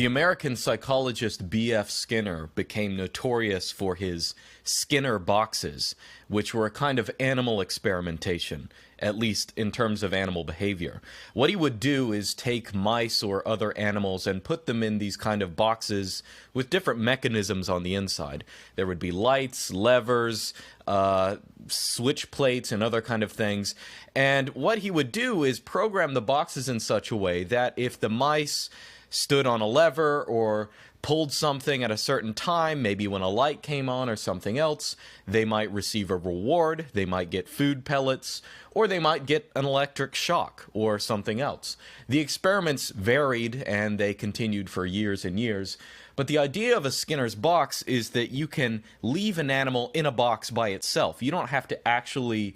The American psychologist B.F. Skinner became notorious for his Skinner boxes, which were a kind of animal experimentation, at least in terms of animal behavior. What he would do is take mice or other animals and put them in these kind of boxes with different mechanisms on the inside. There would be lights, levers, switch plates, and other kind of things. And what he would do is program the boxes in such a way that if the mice stood on a lever or pulled something at a certain time, maybe when a light came on or something else, they might receive a reward, they might get food pellets, or they might get an electric shock or something else. The experiments varied and they continued for years and years, but the idea of a Skinner's box is that you can leave an animal in a box by itself. You don't have to actually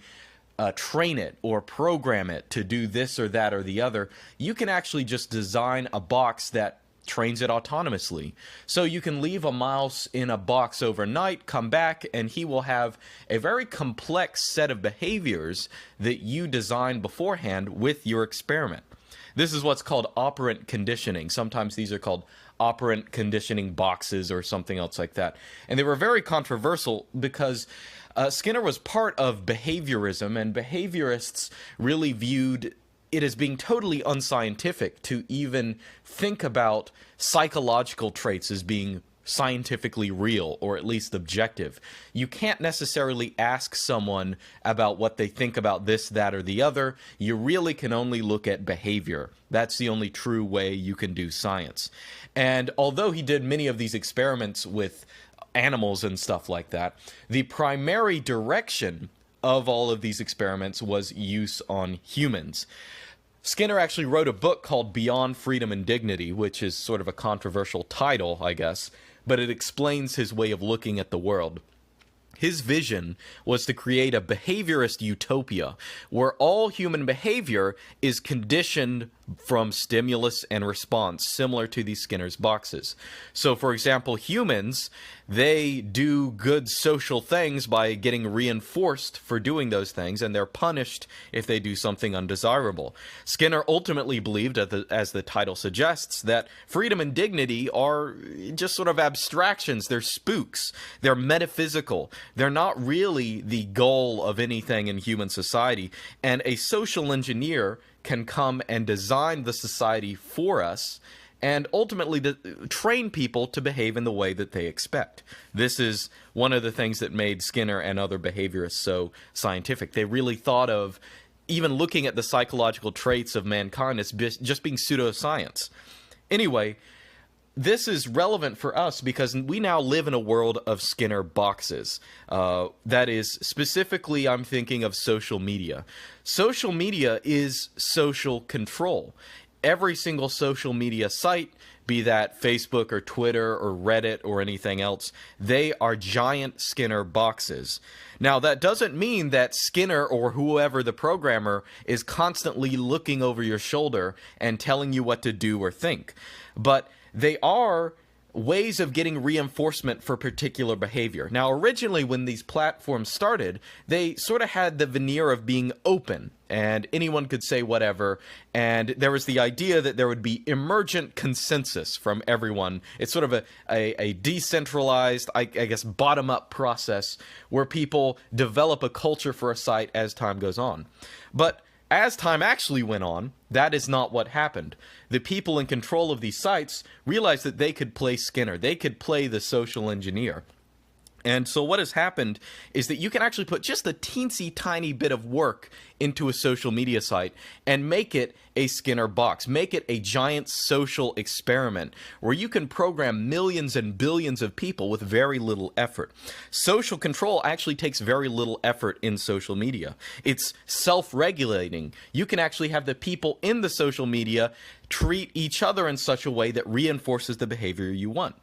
train it or program it to do this or that or the other. You can actually just design a box that trains it autonomously. So you can leave a mouse in a box overnight, come back, and he will have a very complex set of behaviors that you designed beforehand with your experiment. This is what's called operant conditioning. Sometimes these are called operant conditioning boxes or something else like that. And they were very controversial because Skinner was part of behaviorism, and behaviorists really viewed it as being totally unscientific to even think about psychological traits as being scientifically real, or at least objective. You can't necessarily ask someone about what they think about this, that, or the other. You really can only look at behavior. That's the only true way you can do science. And although he did many of these experiments with animals and stuff like that, the primary direction of all of these experiments was use on humans. Skinner actually wrote a book called Beyond Freedom and Dignity, which is sort of a controversial title, I guess, but it explains his way of looking at the world. His vision was to create a behaviorist utopia where all human behavior is conditioned from stimulus and response, similar to these Skinner's boxes. So, for example, humans, they do good social things by getting reinforced for doing those things, and they're punished if they do something undesirable. Skinner ultimately believed, as the title suggests, that freedom and dignity are just sort of abstractions. They're spooks. They're metaphysical. They're not really the goal of anything in human society. And a social engineer can come and design the society for us and ultimately to train people to behave in the way that they expect. This is one of the things that made Skinner and other behaviorists so scientific. They really thought of even looking at the psychological traits of mankind as just being pseudoscience. Anyway, this is relevant for us because we now live in a world of Skinner boxes. That is, specifically, I'm thinking of social media. Social media is social control. Every single social media site, be that Facebook or Twitter or Reddit or anything else, they are giant Skinner boxes. Now, that doesn't mean that Skinner or whoever the programmer is constantly looking over your shoulder and telling you what to do or think. But they are ways of getting reinforcement for particular behavior. Now, originally when these platforms started, they sort of had the veneer of being open, and anyone could say whatever, and there was the idea that there would be emergent consensus from everyone. It's sort of a decentralized, I guess, bottom-up process where people develop a culture for a site as time goes on. But as time actually went on, that is not what happened. The people in control of these sites realized that they could play Skinner. They could play the social engineer. And so what has happened is that you can actually put just a teensy tiny bit of work into a social media site and make it a Skinner box, make it a giant social experiment where you can program millions and billions of people with very little effort. Social control actually takes very little effort in social media. It's self-regulating. You can actually have the people in the social media treat each other in such a way that reinforces the behavior you want.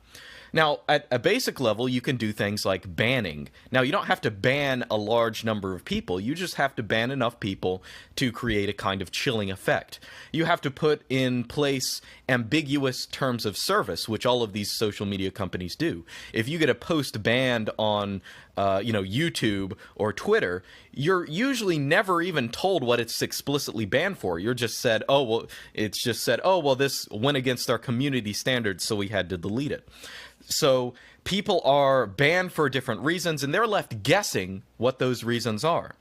Now, at a basic level, you can do things like banning. Now, you don't have to ban a large number of people. You just have to ban enough people to create a kind of chilling effect. You have to put in place ambiguous terms of service, which all of these social media companies do. If you get a post banned on YouTube or Twitter, you're usually never even told what it's explicitly banned for. You're just said, this went against our community standards, so we had to delete it. So people are banned for different reasons, and they're left guessing what those reasons are.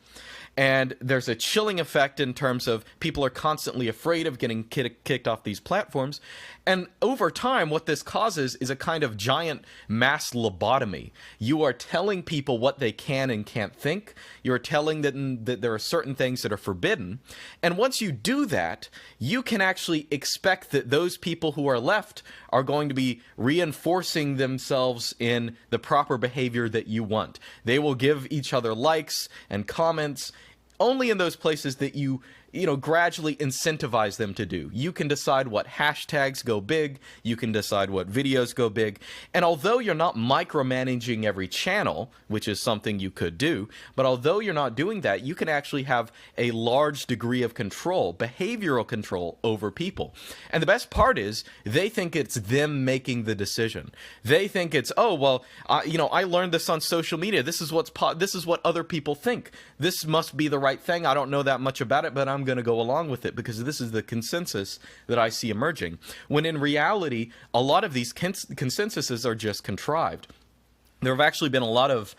And there's a chilling effect in terms of people are constantly afraid of getting kicked off these platforms. And over time, what this causes is a kind of giant mass lobotomy. You are telling people what they can and can't think. You're telling them that there are certain things that are forbidden. And once you do that, you can actually expect that those people who are left are going to be reinforcing themselves in the proper behavior that you want. They will give each other likes and comments only in those places that you gradually incentivize them to do. You can decide what hashtags go big. You can decide what videos go big. And although you're not micromanaging every channel, which is something you could do, but although you're not doing that, you can actually have a large degree of control, behavioral control over people. And the best part is they think it's them making the decision. They think it's, I learned this on social media. This is what other people think. This must be the right thing. I don't know that much about it, but I'm going to go along with it because this is the consensus that I see emerging. When in reality, a lot of these consensuses are just contrived. There have actually been a lot of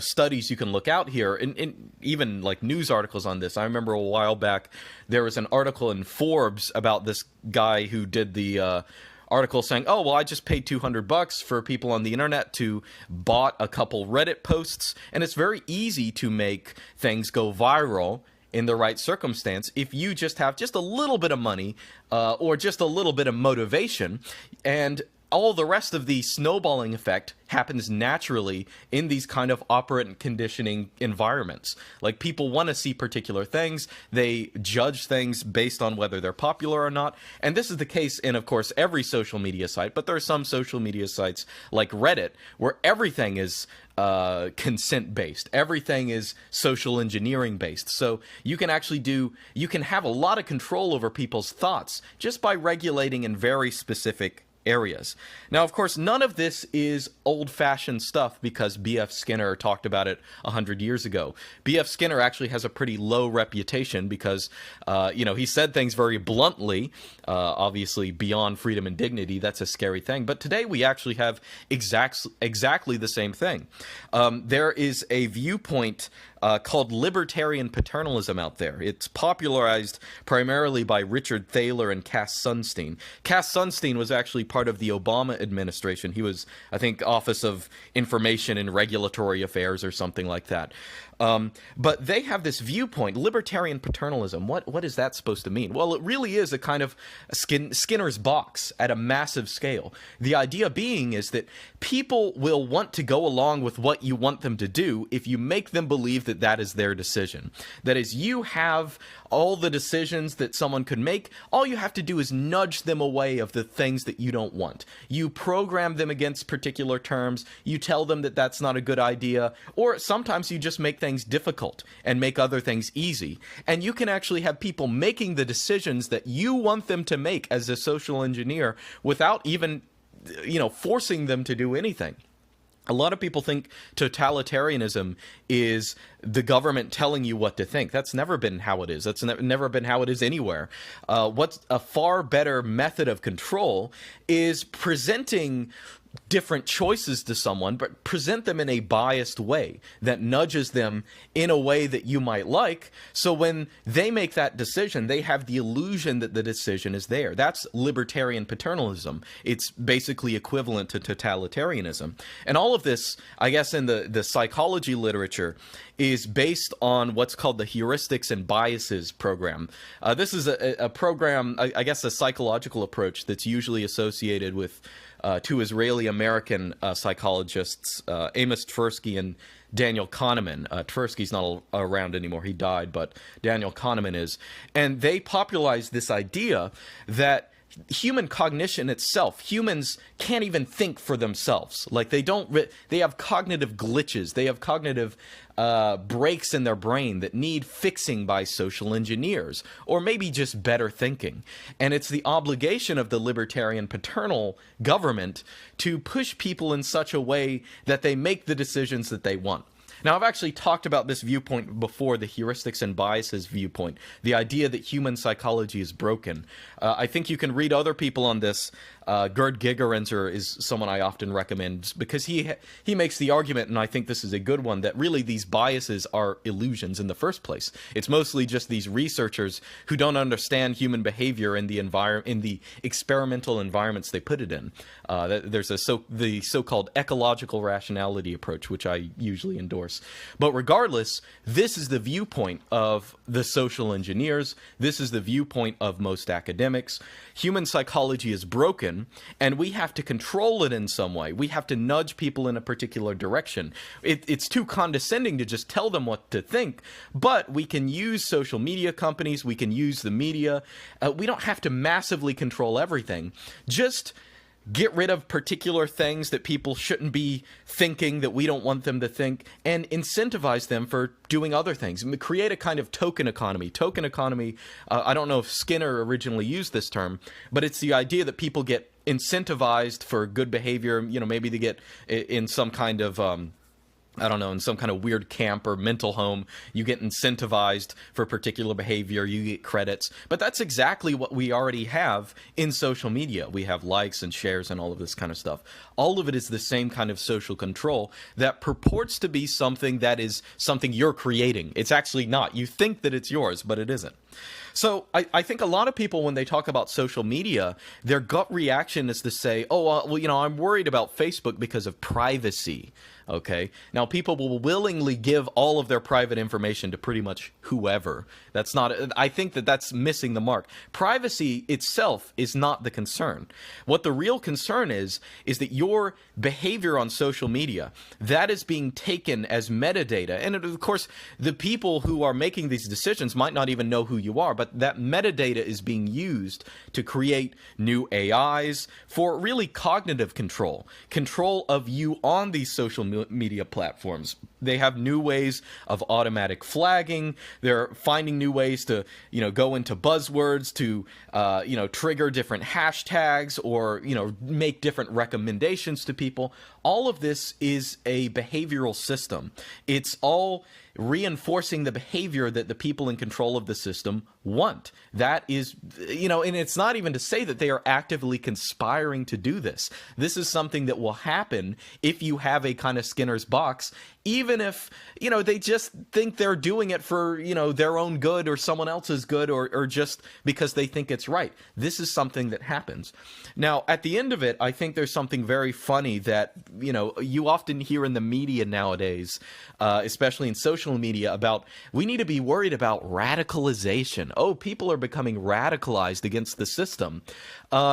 studies you can look out here, and even like news articles on this. I remember a while back there was an article in Forbes about this guy who did the article saying, I just paid $200 for people on the internet to bot a couple Reddit posts, and it's very easy to make things go viral in the right circumstance if you just have just a little bit of money or just a little bit of motivation, and all the rest of the snowballing effect happens naturally in these kind of operant conditioning environments. Like, people want to see particular things. They judge things based on whether they're popular or not. And this is the case in, of course, every social media site. But there are some social media sites like Reddit where everything is consent-based. Everything is social engineering-based. So you can have a lot of control over people's thoughts just by regulating in very specific areas. Now, of course, none of this is old-fashioned stuff because B.F. Skinner talked about it 100 years ago. B.F. Skinner actually has a pretty low reputation because, he said things very bluntly, obviously beyond freedom and dignity. That's a scary thing. But today we actually have exactly the same thing. There is a viewpoint called libertarian paternalism out there. It's popularized primarily by Richard Thaler and Cass Sunstein. Cass Sunstein was actually part of the Obama administration. He was, I think, Office of Information and Regulatory Affairs or something like that. But they have this viewpoint, libertarian paternalism. What is that supposed to mean? Well, it really is a kind of Skinner's box at a massive scale. The idea being is that people will want to go along with what you want them to do if you make them believe that that is their decision. That is, you have all the decisions that someone could make. All you have to do is nudge them away of the things that you don't want. You program them against particular terms. You tell them that that's not a good idea. Or sometimes you just make things difficult and make other things easy. And you can actually have people making the decisions that you want them to make as a social engineer without even, forcing them to do anything. A lot of people think totalitarianism is the government telling you what to think. That's never been how it is. That's never been how it is anywhere. What's a far better method of control is presenting different choices to someone, but present them in a biased way that nudges them in a way that you might like. So when they make that decision, they have the illusion that the decision is there. That's libertarian paternalism. It's basically equivalent to totalitarianism. And all of this, I guess, in the psychology literature is based on what's called the heuristics and biases program. This is a program, I guess, a psychological approach that's usually associated with two Israeli-American psychologists, Amos Tversky and Daniel Kahneman. Tversky's not around anymore. He died, but Daniel Kahneman is. And they popularized this idea that human cognition itself, humans can't even think for themselves. Like they have cognitive glitches. They have cognitive breaks in their brain that need fixing by social engineers, or maybe just better thinking. And it's the obligation of the libertarian paternal government to push people in such a way that they make the decisions that they want. Now, I've actually talked about this viewpoint before, the heuristics and biases viewpoint, the idea that human psychology is broken. I think you can read other people on this. Gerd Gigerenzer is someone I often recommend because he makes the argument, and I think this is a good one, that really these biases are illusions in the first place. It's mostly just these researchers who don't understand human behavior in the experimental environments they put it in. There's the so-called ecological rationality approach, which I usually endorse. But regardless, this is the viewpoint of the social engineers. This is the viewpoint of most academics. Human psychology is broken, and we have to control it in some way. We have to nudge people in a particular direction. It's too condescending to just tell them what to think, but we can use social media companies. We can use the media. We don't have to massively control everything. Just get rid of particular things that people shouldn't be thinking, that we don't want them to think, and incentivize them for doing other things. Create a kind of token economy. Token economy, I don't know if Skinner originally used this term, but it's the idea that people get incentivized for good behavior. Maybe they get in some kind of in some kind of weird camp or mental home, you get incentivized for particular behavior, you get credits. But that's exactly what we already have in social media. We have likes and shares and all of this kind of stuff. All of it is the same kind of social control that purports to be something that is something you're creating. It's actually not. You think that it's yours, but it isn't. So I think a lot of people, when they talk about social media, their gut reaction is to say, I'm worried about Facebook because of privacy. Okay. Now, people will willingly give all of their private information to pretty much whoever. I think that's missing the mark. Privacy itself is not the concern. What the real concern is that your behavior on social media, that is being taken as metadata. And of course, the people who are making these decisions might not even know who you are, but that metadata is being used to create new AIs for really cognitive control of you on these social media platforms. They have new ways of automatic flagging. They're finding new ways to, go into buzzwords to, trigger different hashtags or, make different recommendations to people. All of this is a behavioral system. It's all reinforcing the behavior that the people in control of the system want. That is, and it's not even to say that they are actively conspiring to do this. This is something that will happen if you have a kind of Skinner's box, even if, they just think they're doing it for, their own good or someone else's good or just because they think it's right. This is something that happens. Now, at the end of it, I think there's something very funny that, you often hear in the media nowadays, especially in social media, about we need to be worried about radicalization. Oh, people are becoming radicalized against the system.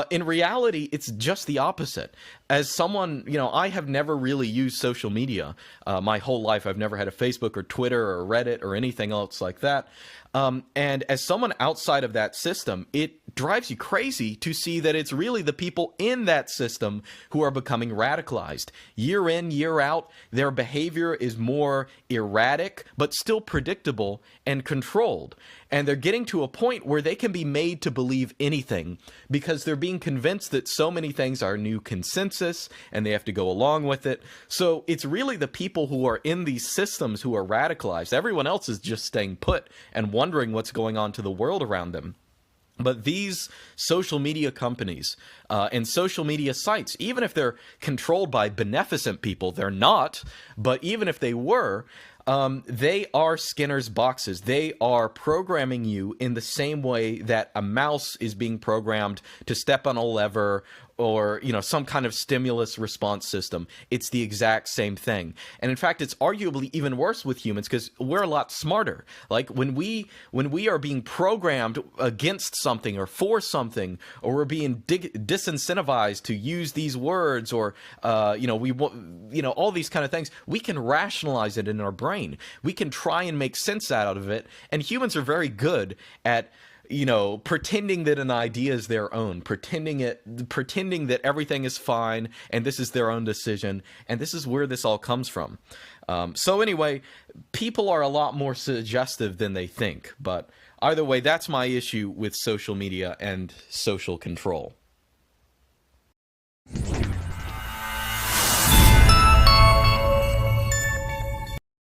In reality, it's just the opposite. As someone, I have never really used social media my whole life. I've never had a Facebook or Twitter or Reddit or anything else like that. And as someone outside of that system, it drives you crazy to see that it's really the people in that system who are becoming radicalized. Year in, year out, their behavior is more erratic, but still predictable and controlled. And they're getting to a point where they can be made to believe anything because they're being convinced that so many things are new consensus and they have to go along with it. So it's really the people who are in these systems who are radicalized. Everyone else is just staying put and wondering what's going on to the world around them. But these social media companies and social media sites, even if they're controlled by beneficent people, they're not, but even if they were, they are Skinner's boxes. They are programming you in the same way that a mouse is being programmed to step on a lever or, some kind of stimulus response system. It's the exact same thing. And in fact, it's arguably even worse with humans because we're a lot smarter. Like when we are being programmed against something or for something, or we're being disincentivized to use these words or, all these kind of things, we can rationalize it in our brain. We can try and make sense out of it. And humans are very good at you know, pretending that an idea is their own, pretending that everything is fine and this is their own decision, and this is where this all comes from. So anyway, people are a lot more suggestive than they think, but either way, that's my issue with social media and social control.